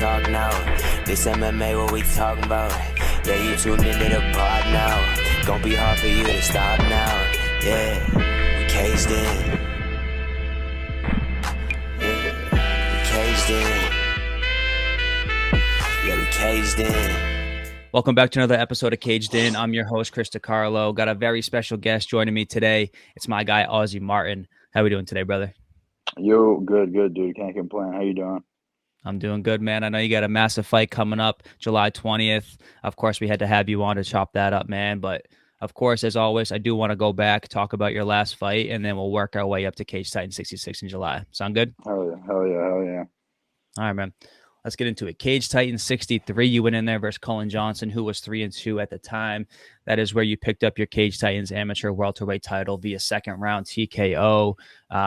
talk now. This MMA, what we talking about? Yeah, you tuned into the pod now. Gonna be hard for you to stop now. Yeah, we caged in. Yeah, we caged in. Yeah, we caged in. Welcome back to another episode of Caged In. I'm your host, Chris DiCarlo. Got a very special guest joining me today. It's my guy, Ozzy Martin. How we doing today, brother? Yo, good, dude. Can't complain. How you doing? I'm doing good, man. I know you got a massive fight coming up July 20th. Of course, we had to have you on to chop that up, man. But of course, as always, I do want to go back, talk about your last fight, and then we'll work our way up to Cage Titan 66 in July. Sound good? Hell yeah, hell yeah, hell yeah. All right, man. Let's get into it. Cage Titan 63, you went in there versus Cullen Johnson, who was 3-2 at the time. That is where you picked up your Cage Titans Amateur Welterweight Title via second round TKO.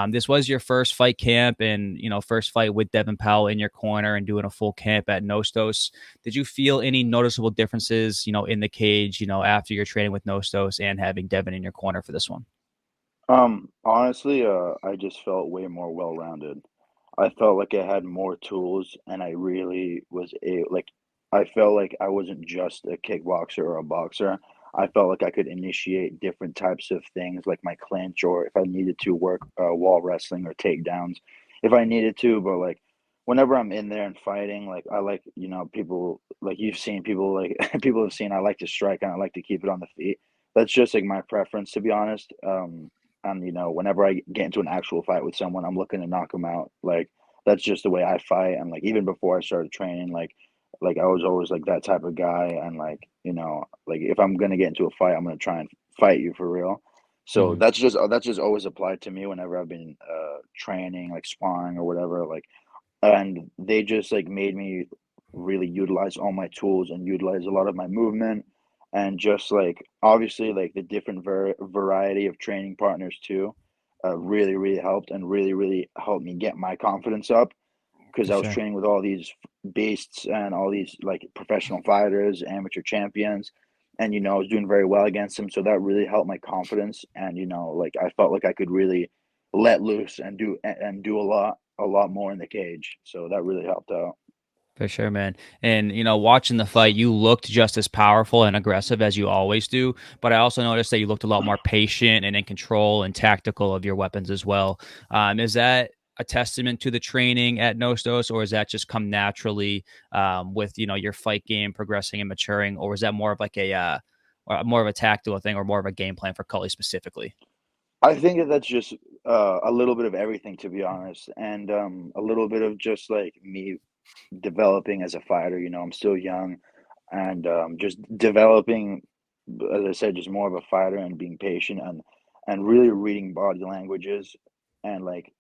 This was your first fight camp and, first fight with Devin Powell in your corner and doing a full camp at Nostos. Did you feel any noticeable differences, in the cage, after your training with Nostos and having Devin in your corner for this one? Honestly, I just felt way more well-rounded. I felt like I had more tools, and I really was I felt like I wasn't just a kickboxer or a boxer. I felt like I could initiate different types of things, like my clinch, or if I needed to work wall wrestling or takedowns, if I needed to. But like, whenever I'm in there and fighting, like I like, people like you've seen people like people have seen. I like to strike and I like to keep it on the feet. That's just like my preference, to be honest. And whenever I get into an actual fight with someone, I'm looking to knock them out. Like that's just the way I fight. And like even before I started training, like I was always like that type of guy. And like like if I'm gonna get into a fight, I'm gonna try and fight you for real. So Mhm. that's just always applied to me whenever I've been training, like sparring or whatever. Like, and they just like made me really utilize all my tools and utilize a lot of my movement, and just like obviously like the different variety of training partners too, really helped and really helped me get my confidence up, because For I was sure. training with all these beasts and all these like professional fighters, amateur champions, and I was doing very well against them, so that really helped my confidence. And like I felt like I could really let loose and do a lot more in the cage, so that really helped out. For sure, man. And, watching the fight, you looked just as powerful and aggressive as you always do. But I also noticed that you looked a lot more patient and in control and tactical of your weapons as well. Is that a testament to the training at Nostos, or is that just come naturally with, your fight game progressing and maturing? Or is that more of like more of a tactical thing or more of a game plan for Cully specifically? I think that that's just a little bit of everything, to be honest, and a little bit of just like me developing as a fighter. I'm still young, and just developing, as I said, just more of a fighter and being patient, and really reading body languages, and like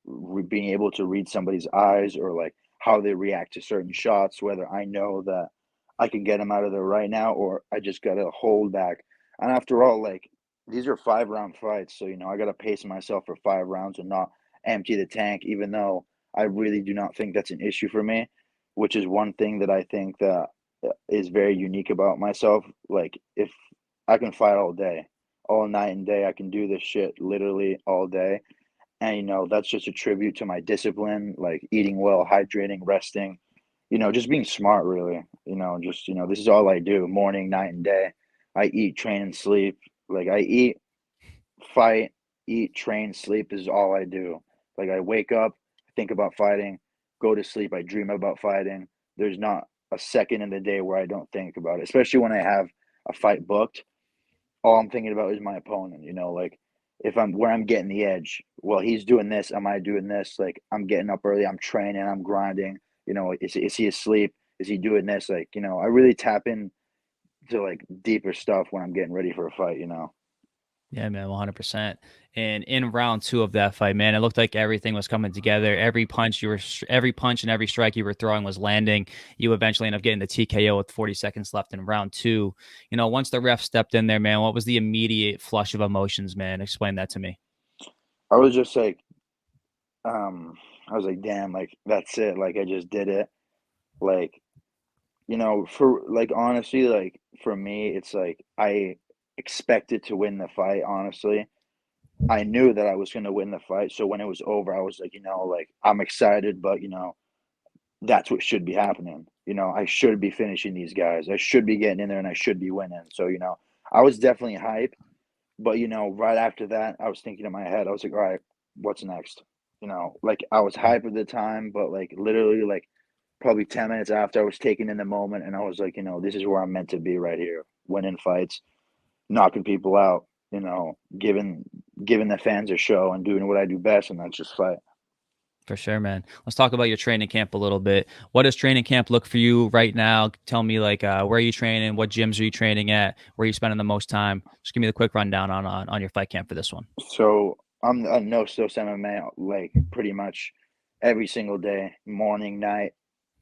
being able to read somebody's eyes, or like how they react to certain shots, whether I know that I can get them out of there right now, or I just gotta hold back. And after all, like these are 5 round fights, so I gotta pace myself for 5 rounds and not empty the tank, even though I really do not think that's an issue for me, which is one thing that I think that is very unique about myself. Like if I can fight all day, all night and day, I can do this shit literally all day. And that's just a tribute to my discipline, like eating well, hydrating, resting, just being smart really. Just this is all I do, morning, night and day. I eat, train and sleep. Like I eat, fight, eat, train, sleep is all I do. Like I wake up, think about fighting, go to sleep, I dream about fighting. There's not a second in the day where I don't think about it, especially when I have a fight booked. All I'm thinking about is my opponent, like if I'm where I'm getting the edge. Well, he's doing this, am I doing this? Like I'm getting up early, I'm training, I'm grinding. Is he asleep? Is he doing this? Like, I really tap in to like deeper stuff when I'm getting ready for a fight. Yeah, man, 100%. And in round two of that fight, man, it looked like everything was coming together. Every punch and every strike you were throwing was landing. You eventually end up getting the TKO with 40 seconds left in round two. Once the ref stepped in there, man, what was the immediate flush of emotions, man? Explain that to me. I was just like, I was like, damn, like that's it. Like I just did it. Like, for like honestly, like for me, it's like I expected to win the fight, honestly. I knew that I was gonna win the fight. So when it was over, I was like, like I'm excited, but that's what should be happening. You know, I should be finishing these guys. I should be getting in there and I should be winning. So, you know, I was definitely hyped. But, you know, right after that, I was thinking in my head, I was like, all right, what's next? You know, like I was hyped at the time, but like literally like probably 10 minutes after I was taken in the moment and I was like, you know, this is where I'm meant to be right here, winning fights, knocking people out, you know, giving the fans a show and doing what I do best, and that's just fight. For sure, man. Let's talk about your training camp a little bit. What does training camp look for you right now? Tell me, like, where are you training? What gyms are you training at? Where are you spending the most time? Just give me the quick rundown on your fight camp for this one. So I'm a Nostos MMA like pretty much every single day, morning, night.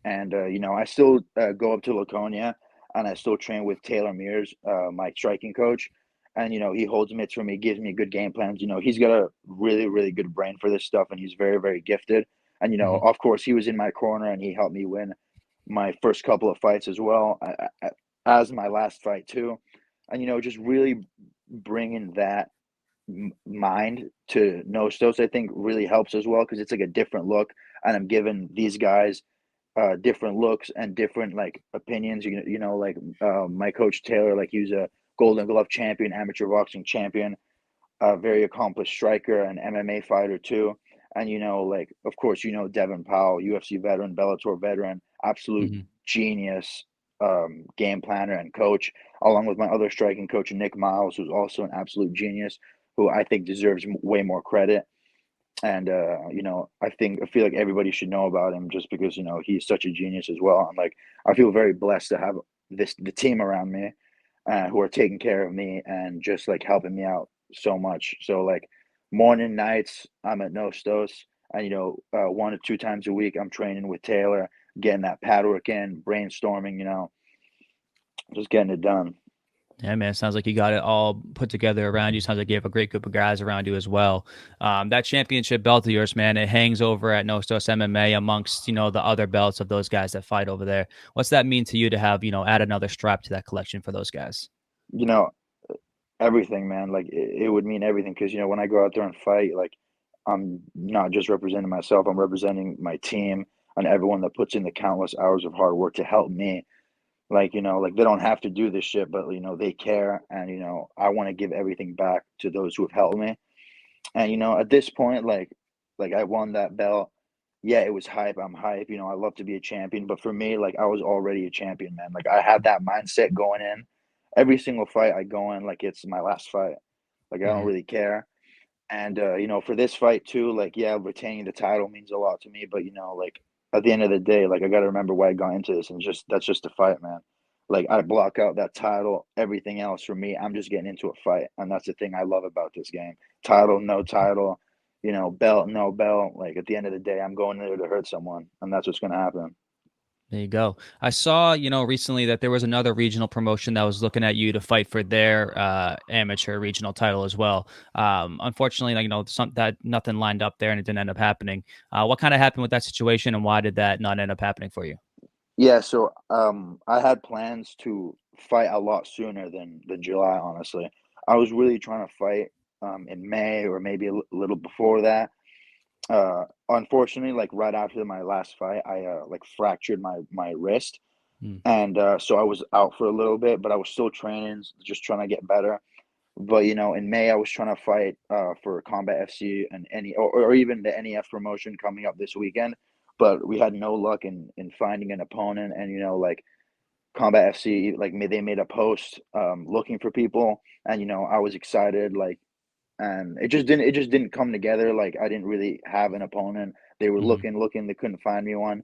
And, you know, I still go up to Laconia and I still train with Taylor Mears, my striking coach. And, you know, he holds mitts for me, gives me good game plans. You know, he's got a really, really good brain for this stuff and he's very, very gifted. And, you know, Hmm. of course, he was in my corner and he helped me win my first couple of fights as well, as my last fight, too. And, you know, just really bringing that mind to Nostos, I think really helps as well because it's like a different look. And I'm giving these guys different looks and different like opinions. You know, like my coach Taylor, like he was a Golden Glove champion, amateur boxing champion, a very accomplished striker, and MMA fighter too. And you know, like of course, you know Devin Powell, UFC veteran, Bellator veteran, absolute Hmm. genius game planner and coach, along with my other striking coach Nick Miles, who's also an absolute genius, who I think deserves way more credit. And you know, I feel like everybody should know about him just because you know he's such a genius as well. I'm like I feel very blessed to have the team around me who are taking care of me and just like helping me out so much. So like morning, nights, I'm at Nostos, and you know, 1 to 2 times a week, I'm training with Taylor, getting that pad work in, brainstorming, you know, just getting it done. Yeah, man. Sounds like you got it all put together around you. Sounds like you have a great group of guys around you as well. That championship belt of yours, man, it hangs over at Nostos MMA amongst, the other belts of those guys that fight over there. What's that mean to you to have, add another strap to that collection for those guys? You know, everything, man. Like it would mean everything because you know when I go out there and fight, like I'm not just representing myself. I'm representing my team and everyone that puts in the countless hours of hard work to help me. Like you know, like they don't have to do this shit, but you know they care, and you know I want to give everything back to those who have helped me. And you know, at this point, like I won that belt. Yeah, it was hype. I'm hype. You know, I love to be a champion, but for me, like I was already a champion, man. Like I had that mindset going in. Every single fight I go in, like it's my last fight. Like I don't Hmm. really care. And you know, for this fight too, like yeah, retaining the title means a lot to me. But you know, like at the end of the day, like I got to remember why I got into this, and just that's just a fight, man. Like I block out that title, everything else for me. I'm just getting into a fight, and that's the thing I love about this game. Title, no title, you know, belt, no belt. Like at the end of the day, I'm going there to hurt someone, and that's what's gonna happen. There you go. I saw, recently that there was another regional promotion that was looking at you to fight for their amateur regional title as well. Unfortunately, like, that nothing lined up there and it didn't end up happening. What kind of happened with that situation and why did that not end up happening for you? Yeah, so I had plans to fight a lot sooner than July, honestly. I was really trying to fight in May or maybe little before that. Unfortunately, like right after my last fight, I like fractured my wrist, Mm. and so I was out for a little bit, but I was still training, just trying to get better. But you know, in May, I was trying to fight for Combat FC and or even the NEF promotion coming up this weekend. But we had no luck in finding an opponent, and you know, like Combat FC, like they made a post looking for people, and you know, I was excited, like, and it just didn't come together. Like I didn't really have an opponent. They were Hmm. looking, they couldn't find me one.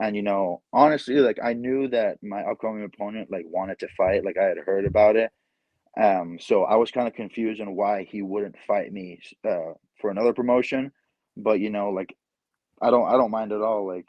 And you know, honestly, like I knew that my upcoming opponent like wanted to fight, like I had heard about it, so I was kind of confused on why he wouldn't fight me for another promotion. But you know, like I don't mind at all. Like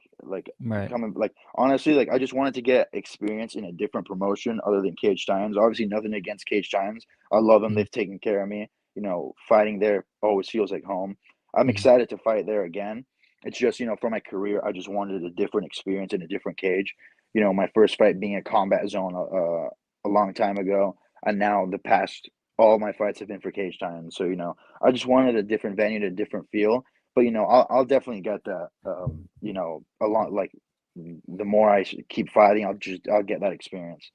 Right. coming like honestly, like I just wanted to get experience in a different promotion other than Cage Titans. Obviously, nothing against Cage Titans. I love them. Hmm. They've taken care of me. You know, fighting there always feels like home. I'm Hmm. excited to fight there again. It's just you know for my career, I just wanted a different experience in a different cage. You know, my first fight being a combat zone a long time ago, and now the past all my fights have been for Cage Titans. So you know, I just wanted a different venue, a different feel. But you know, I'll definitely get that. You know, along like the more I keep fighting, I'll get that experience.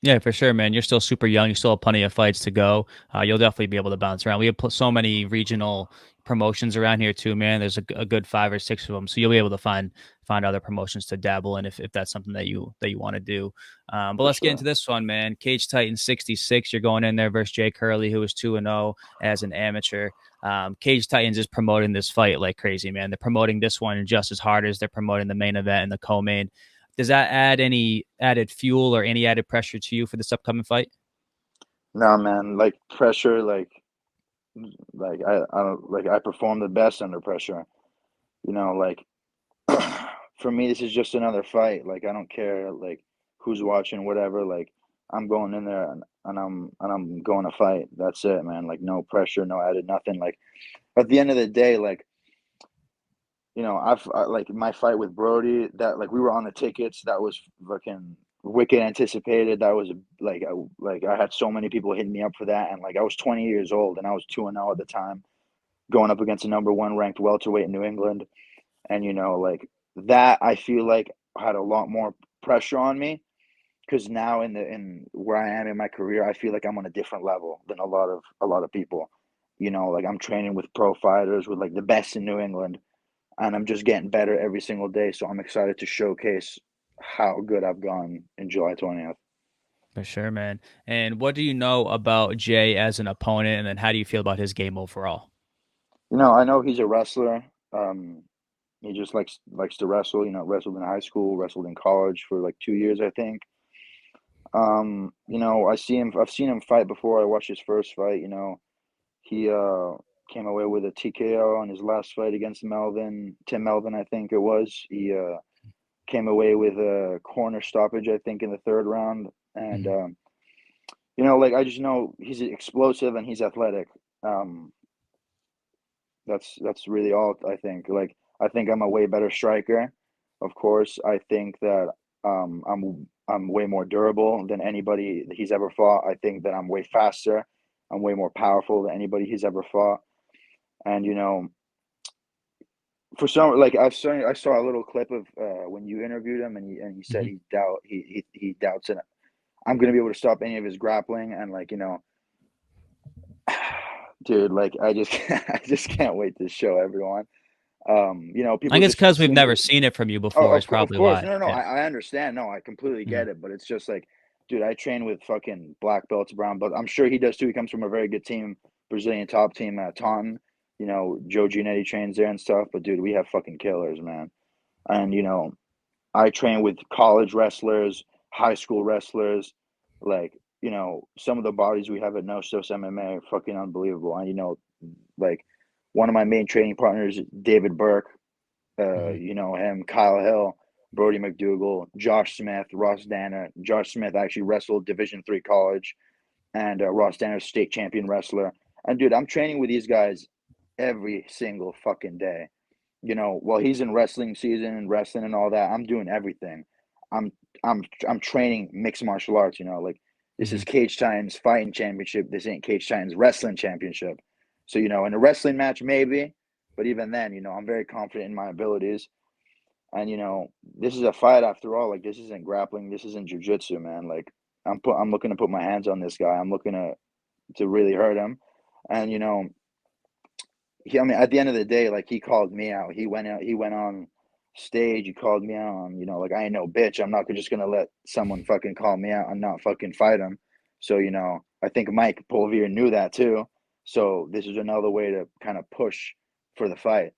Yeah, for sure, man. You're still super young. You still have plenty of fights to go. You'll definitely be able to bounce around. We have so many regional promotions around here too, man. There's a good 5 or 6 of them, so you'll be able to find other promotions to dabble in if that's something that you want to do. But For let's get sure. into this one, man. Cage Titan 66. You're going in there versus Jay Curley, who is 2-0 as an amateur. Cage Titans is promoting this fight like crazy, man. They're promoting this one just as hard as they're promoting the main event and the co-main. Does that add any added fuel or any added pressure to you for this upcoming fight? No, man, like pressure, I perform the best under pressure. You know, like for me, this is just another fight. Like I don't care like who's watching, whatever. Like I'm going in there and I'm going to fight. That's it, man. Like no pressure, no added nothing. Like at the end of the day, like like my fight with Brody, that like we were on the tickets. That was fucking wicked anticipated. That was like I had so many people hitting me up for that, and like I was 20 years old and I was 2-0 at the time, going up against a number one ranked welterweight in New England, and like that I feel like had a lot more pressure on me because now in where I am in my career, I feel like I'm on a different level than a lot of people. Like I'm training with pro fighters with like the best in New England, and I'm just getting better every single day. So I'm excited to showcase how good I've gone in July 20th. For sure, man. And what do you know about Jay as an opponent, and then how do you feel about his game overall? I know he's a wrestler. Um, he just likes to wrestle. Wrestled in high school, wrestled in college for like 2 years, I think. I've seen him fight before. I watched his first fight. He came away with a TKO on his last fight against Tim Melvin, I think it was. He came away with a corner stoppage, I think, in the third round. And Mhm. like I just know he's explosive and he's athletic. Um, that's really all I think. Like I think I'm a way better striker. Of course, I think that I'm way more durable than anybody that he's ever fought. I think that I'm way faster. I'm way more powerful than anybody he's ever fought. And for some like I saw a little clip of when you interviewed him, and he said Mhm. he doubts it. I'm gonna be able to stop any of his grappling, and like dude, like I just I just can't wait to show everyone. I People guess just because we've assume never that. seen it from you Oh, before is of probably course. why. No, no, Yeah. I understand. No, I completely Mhm. get it. But it's just like, dude, I train with fucking black belts, brown belts. I'm sure he does too. He comes from a very good team, Brazilian top team, Taunton. Joe Giannetti trains there and stuff. But dude, we have fucking killers, man. And I train with college wrestlers, high school wrestlers. Like, some of the bodies we have at Nostos MMA are fucking unbelievable. And like one of my main training partners, David Burke. Mhm. Him, Kyle Hill, Brody McDougal, Josh Smith, Ross Danner. Josh Smith actually wrestled Division III college, and Ross Danner's state champion wrestler. And dude, I'm training with these guys every single fucking day. While he's in wrestling season and wrestling and all that, I'm doing everything. I'm I'm training mixed martial arts. Like this is Mhm. Cage Titans fighting championship. This ain't Cage Titans wrestling championship. So in a wrestling match maybe, but even then, I'm very confident in my abilities. And this is a fight after all. Like this isn't grappling. This isn't jujitsu, man. Like I'm looking to put my hands on this guy. I'm looking to really hurt him. And I mean, at the end of the day, like he called me out. He went out. He went on stage. He called me out. On, like I ain't no bitch. I'm not just gonna let someone fucking call me out and not fucking fight him. So I think Mike Polvier knew that too. So this is another way to kind of push for the fight.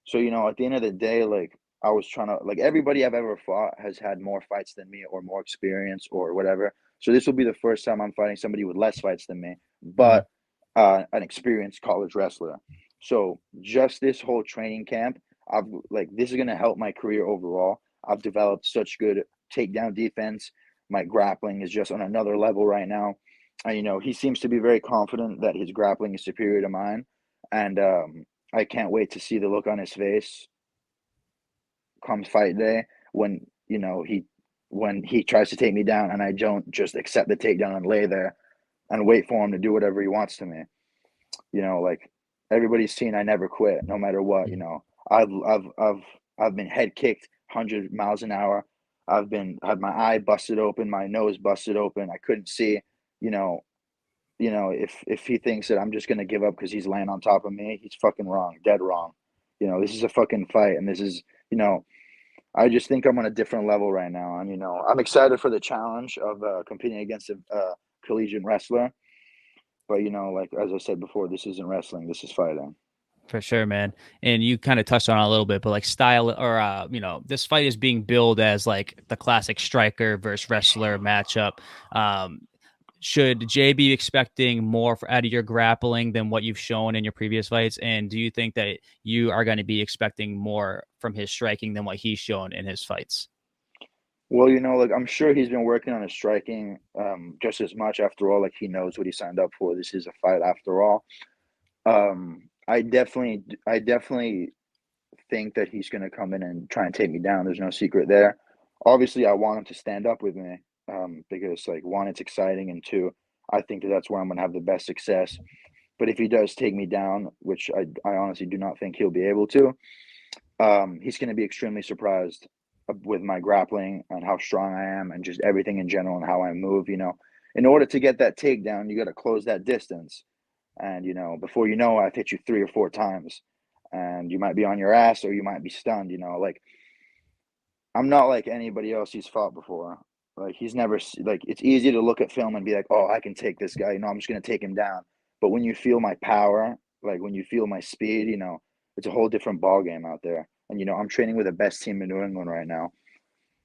So at the end of the day, like I was trying to like everybody I've ever fought has had more fights than me or more experience or whatever. So this will be the first time I'm fighting somebody with less fights than me, Mhm. but an experienced college wrestler. So just this whole training camp, I've like this is gonna help my career overall. I've developed such good takedown defense. My grappling is just on another level right now. And he seems to be very confident that his grappling is superior to mine. And I can't wait to see the look on his face come fight day when he tries to take me down and I don't just accept the takedown and lay there and wait for him to do whatever he wants to me. Like everybody's seen I never quit no matter what. Mhm. I've I've I've I've been head kicked 100 miles an hour. I've had my eye busted open, my nose busted open. I couldn't see, you know, if he thinks that I'm just gonna give up because he's laying on top of me, he's fucking wrong, dead wrong. This is a fucking fight, and this is, I just think I'm on a different level right now, and I'm excited for the challenge of competing against a collegiate wrestler. But like as I said before, this isn't wrestling, this is fighting. For sure, man. And you kind of touched on it a little bit, but like style or, this fight is being billed as like the classic striker versus wrestler matchup. Should Jay be expecting more out of your grappling than what you've shown in your previous fights? And do you think that you are going to be expecting more from his striking than what he's shown in his fights? Well, like I'm sure he's been working on his striking just as much. After all, like he knows what he signed up for. This is a fight after all. I definitely think that he's going to come in and try and take me down. There's no secret there. Obviously, I want him to stand up with me because, like, one, it's exciting, and two, I think that's where I'm going to have the best success. But if he does take me down, which I honestly do not think he'll be able to, he's going to be extremely surprised with my grappling and how strong I am and just everything in general and how I move. In order to get that takedown, you got to close that distance. And, before you know, I've hit you 3 or 4 times and you might be on your ass or you might be stunned, like I'm not like anybody else he's fought before. Like he's never like, it's easy to look at film and be like, oh, I can take this guy, I'm just going to take him down. But when you feel my power, like when you feel my speed, it's a whole different ball game out there. And, I'm training with the best team in New England right now.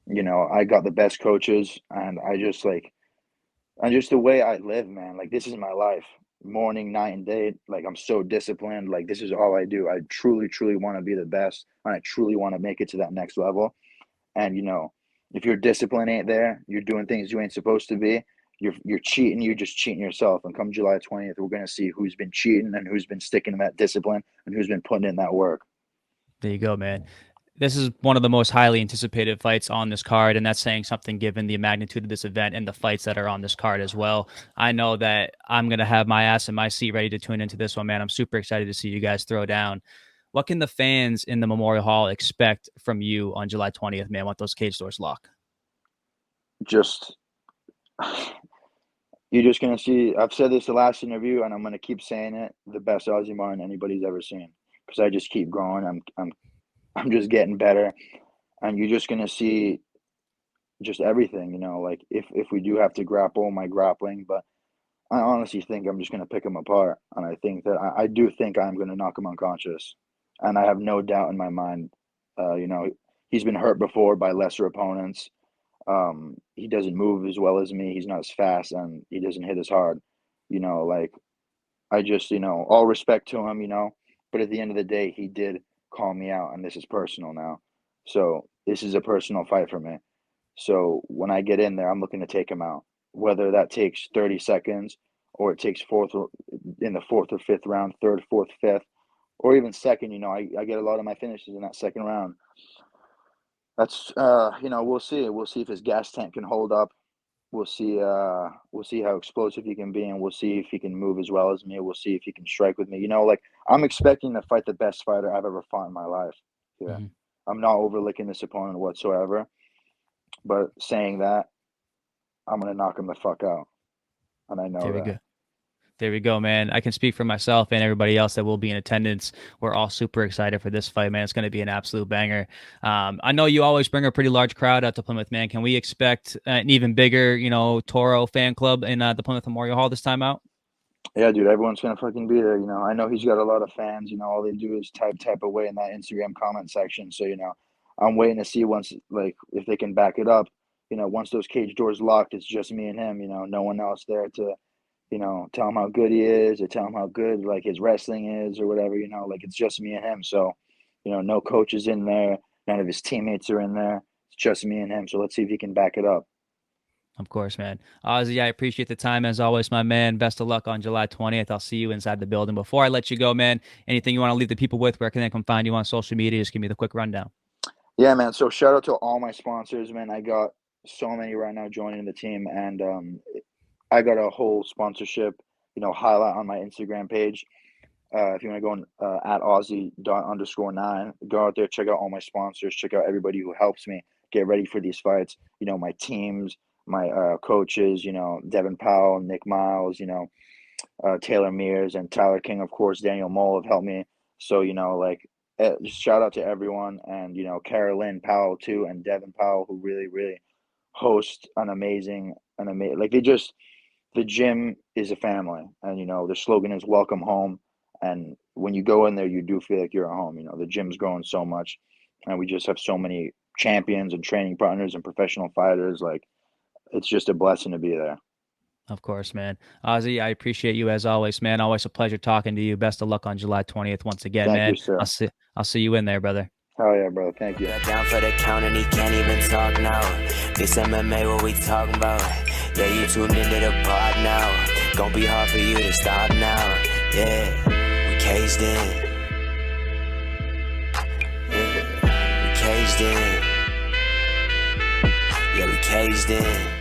I got the best coaches and just the way I live, man, like this is my life. Morning, night, and day. Like I'm so disciplined. Like this is all I do. I truly, truly want to be the best, and I truly want to make it to that next level. And if your discipline ain't there, you're doing things you ain't supposed to be. You're cheating. You're just cheating yourself. And come July 20th, we're gonna see who's been cheating and who's been sticking to that discipline and who's been putting in that work. There you go, man. This is one of the most highly anticipated fights on this card, and that's saying something given the magnitude of this event and the fights that are on this card as well. I know that I'm going to have my ass in my seat ready to tune into this one, man. I'm super excited to see you guys throw down. What can the fans in the Memorial Hall expect from you on July 20th, man, once those cage doors lock? Just you're just gonna see. I've said this the last interview, and I'm gonna keep saying it. The best Ozzy Martin anybody's ever seen, because I just keep growing. I'm just getting better, and you're just gonna see just everything. Like if we do have to grapple, my grappling, but I honestly think I'm just gonna pick him apart, and I think that I do think I'm gonna knock him unconscious, and I have no doubt in my mind. He's been hurt before by lesser opponents. He doesn't move as well as me. He's not as fast, and he doesn't hit as hard. Like I just, all respect to him. But at the end of the day, he did call me out, and this is personal now. So this is a personal fight for me. So when I get in there, I'm looking to take him out. Whether that takes 30 seconds or it takes in the 4th or 5th round, 3rd, 4th, 5th, or even second, I get a lot of my finishes in that second round. That's we'll see. We'll see if his gas tank can hold up. We'll see how explosive he can be, and we'll see if he can move as well as me. We'll see if he can strike with me. Like I'm expecting to fight the best fighter I've ever fought in my life. Yeah. Mm-hmm. I'm not overlooking this opponent whatsoever. But saying that, I'm gonna knock him the fuck out. And I know there we that. Go. There we go, man. I can speak for myself and everybody else that will be in attendance. We're all super excited for this fight, man. It's going to be an absolute banger. I know you always bring a pretty large crowd out to Plymouth, man. Can we expect an even bigger, Toro fan club in the Plymouth Memorial Hall this time out? Yeah, dude, everyone's going to fucking be there. I know he's got a lot of fans. All they do is type away in that Instagram comment section. So, I'm waiting to see once, like, if they can back it up. Once those cage doors locked, it's just me and him. No one else there to tell him how good he is or tell him how good like his wrestling is or whatever, like it's just me and him. So, no coaches in there, none of his teammates are in there. It's just me and him. So let's see if he can back it up. Of course, man. Ozzy, I appreciate the time as always, my man. Best of luck on July 20th. I'll see you inside the building. Before I let you go, man, anything you want to leave the people with? Where can they come find you on social media? Just give me the quick rundown. Yeah, man. So shout out to all my sponsors, man. I got so many right now joining the team, and I got a whole sponsorship, highlight on my Instagram page. If you want to go on at Ozzy_9, go out there, check out all my sponsors, check out everybody who helps me get ready for these fights. You know, my teams, my coaches, you know, Devin Powell, Nick Miles, you know, Taylor Mears and Tyler King, of course, Daniel Mole have helped me. So, you know, like, just shout out to everyone. And, you know, Carolyn Powell, too, and Devin Powell, who really, really host like, the gym is a family. And, you know, the slogan is welcome home. And when you go in there, you do feel like you're at home. You know, the gym's growing so much. And we just have so many champions and training partners and professional fighters. Like, it's just a blessing to be there. Of course, man. Ozzy, I appreciate you as always, man. Always a pleasure talking to you. Best of luck on July 20th once again, Thank man. you, sir. I'll see you in there, brother. Hell yeah, bro. Thank you. Got down for the count and he can't even talk now. This MMA, what we talking about? Yeah, you tuned into the pod now. Gonna be hard for you to stop now. Yeah, we caged in. Yeah, we caged in. Yeah, we caged in.